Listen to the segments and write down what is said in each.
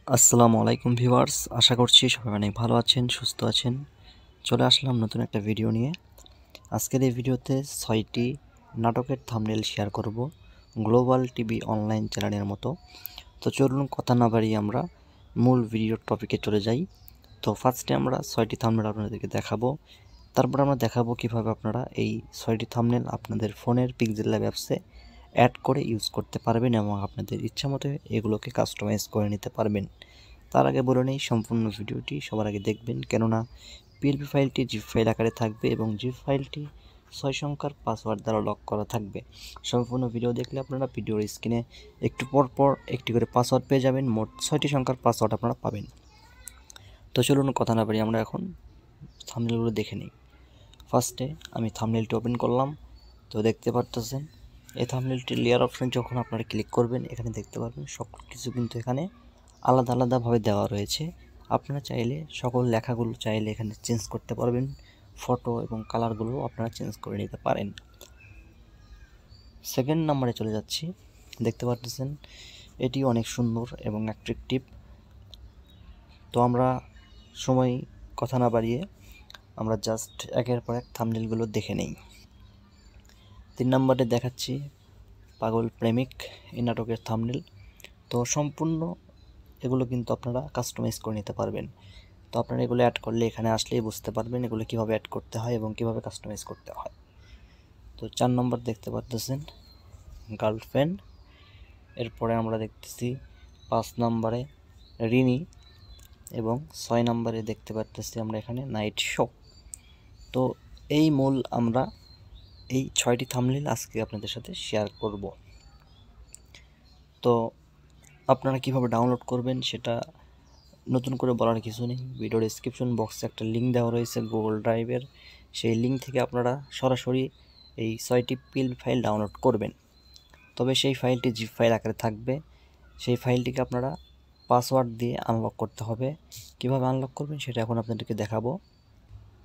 আসসালামু আলাইকুম ভিউয়ার্স, আশা করছি সবাই অনেক ভালো আছেন, সুস্থ আছেন। চলে আসলাম নতুন একটা ভিডিও নিয়ে। আজকের এই ভিডিওতে 6টি নাটকের থাম্বনেল শেয়ার করব গ্লোবাল টিভি অনলাইন চ্যানেলের মতো। তো চলুন কথা না বাড়িয়ে আমরা মূল ভিডিওর টপিকে চলে যাই। তো ফার্স্টে আমরা 6টি থাম্বনেল আপনাদেরকে দেখাবো। তারপর আমরা দেখাবো কিভাবে আপনারা এই 6টি থাম্বনেল আপনাদের ফোনের পিক্সেল ল্যাব অ্যাপসে অ্যাড করে ইউজ করতে পারবেন এবং আপনাদের ইচ্ছামতো এগুলোকে কাস্টমাইজ করে নিতে পারবেন। তার আগে বলে নেই, সম্পূর্ণ ভিডিওটি সবার আগে দেখবেন, কেননা পিএলপি ফাইলটি জিপ ফাইল আকারে থাকবে এবং জিপ ফাইলটি 6 সংখ্যার পাসওয়ার্ড দ্বারা লক করা থাকবে। সম্পূর্ণ ভিডিও দেখলে আপনারা ভিডিওর স্ক্রিনে একটু পর পর একটি করে পাসওয়ার্ড পেয়ে যাবেন। মোট 6টি সংখ্যার পাসওয়ার্ড আপনারা পাবেন। তো চলুন কথা না বাড়িয়ে আমরা এখন থাম্বনেলগুলো দেখে নিই। ফার্স্টে আমি থাম্বনেলটি ওপেন করলাম। তো দেখতে পারতেছেন এই থাম্বনেলটির লেয়ার অপশন যখন আপনারা ক্লিক করবেন, এখানে দেখতে পারবেন সকল কিছু কিন্তু এখানে আলাদা আলাদাভাবে দেওয়া রয়েছে। আপনারা চাইলে সকল লেখাগুলো চাইলে এখানে চেঞ্জ করতে পারবেন। ফটো এবং কালারগুলো আপনারা চেঞ্জ করে নিতে পারেন। সেকেন্ড নাম্বারে চলে যাচ্ছি। দেখতে পারতেছেন এটি অনেক সুন্দর এবং অ্যাট্রাকটিভ। তো আমরা সময় কথা না বাড়িয়ে আমরা জাস্ট একের পর এক থাম্বনেলগুলো দেখে নেই। 3 নম্বরে দেখাচ্ছি পাগল প্রেমিক, এই নাটকের থাম্বনেল। তো সম্পূর্ণ এগুলো কিন্তু আপনারা কাস্টমাইজ করে নিতে পারবেন। তো আপনারা এগুলো অ্যাড করলে এখানে আসলেই বুঝতে পারবেন এগুলো কীভাবে অ্যাড করতে হয় এবং কীভাবে কাস্টমাইজ করতে হয়। তো 4 নম্বর দেখতে পারতেছেন গার্লফ্রেন্ড। এরপরে আমরা দেখতেছি 5 নম্বরে রিনি এবং 6 নম্বরে দেখতে পারতেছি আমরা এখানে নাইট শো। তো এই মূল আমরা এই 6টি থাম্বনেল আজকে আপনাদের সাথে শেয়ার করব। তো আপনারা কিভাবে ডাউনলোড করবেন সেটা নতুন করে বলার কিছু নেই। ভিডিওর ডেসক্রিপশন বক্সে একটা লিঙ্ক দেওয়া রয়েছে গুগল ড্রাইভের। সেই লিঙ্ক থেকে আপনারা সরাসরি এই 6টি পিএলপি ফাইল ডাউনলোড করবেন। তবে সেই ফাইলটি জিপ ফাইল আকারে থাকবে। সেই ফাইলটিকে আপনারা পাসওয়ার্ড দিয়ে আনলক করতে হবে। কিভাবে আনলক করবেন সেটা এখন আপনাদেরকে দেখাবো।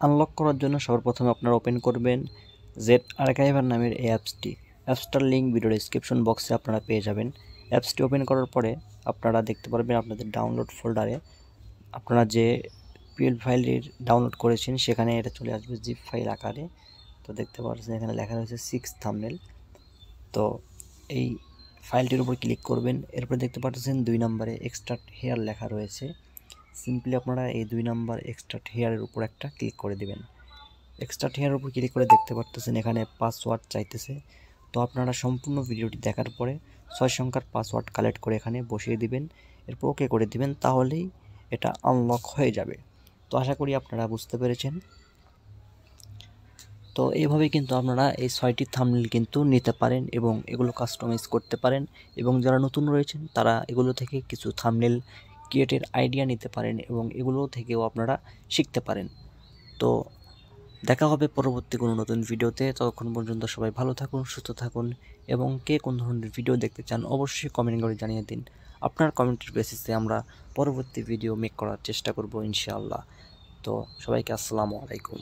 আনলক করার জন্য সর্বপ্রথমে আপনারা ওপেন করবেন জেড আর্কাইভার নামের এই অ্যাপসটার লিঙ্ক ভিডিও ডেসক্রিপশন বক্সে আপনারা পেয়ে যাবেন। অ্যাপসটি ওপেন করার পরে আপনারা দেখতে পারবেন আপনাদের ডাউনলোড ফোল্ডারে আপনারা যে পিএলপি ফাইলটি ডাউনলোড করেছেন সেখানে এটা চলে আসবে জিপ ফাইল আকারে। তো দেখতে পাচ্ছেন এখানে লেখা রয়েছে 6 থাম্বনেল। তো এই ফাইলটির উপর ক্লিক করবেন। এরপর দেখতে পাচ্ছেন 2 নম্বরে এক্সট্রাক্ট হেয়ার লেখা রয়েছে। সিম্পলি আপনারা এই 2 নম্বর এক্সট্রাক্ট হেয়ারের উপর একটা ক্লিক করে দিবেন। এক্সট্রাক্ট হেয়ারের উপর ক্লিক করে দেখতে পাচ্ছেন এখানে পাসওয়ার্ড চাইতেছে। তো আপনারা সম্পূর্ণ ভিডিওটি দেখার পরে 6 সংখ্যার পাসওয়ার্ড কালেক্ট করে এখানে বসিয়ে দিবেন। এরপর ওকে করে দিবেন, তাহলেই এটা আনলক হয়ে যাবে। তো আশা করি আপনারা বুঝতে পেরেছেন। তো এইভাবে কিন্তু আপনারা এই 6টি থাম্বনেল কিন্তু নিতে পারেন এবং এগুলো কাস্টমাইজ করতে পারেন। এবং যারা নতুন রয়েছেন তারা এগুলো থেকে কিছু থাম্বনেল ক্রিয়েটের আইডিয়া নিতে পারেন এবং এগুলো থেকেও আপনারা শিখতে পারেন। তো দেখা হবে পরবর্তী কোনো নতুন ভিডিওতে। ততক্ষণ পর্যন্ত সবাই ভালো থাকুন, সুস্থ থাকুন এবং কে কোন ধরনের ভিডিও দেখতে চান অবশ্যই কমেন্ট করে জানিয়ে দিন। আপনার কমেন্টের বেসিসে আমরা পরবর্তী ভিডিও মেক করার চেষ্টা করব ইনশাআল্লাহ। তো সবাইকে আসসালামু আলাইকুম।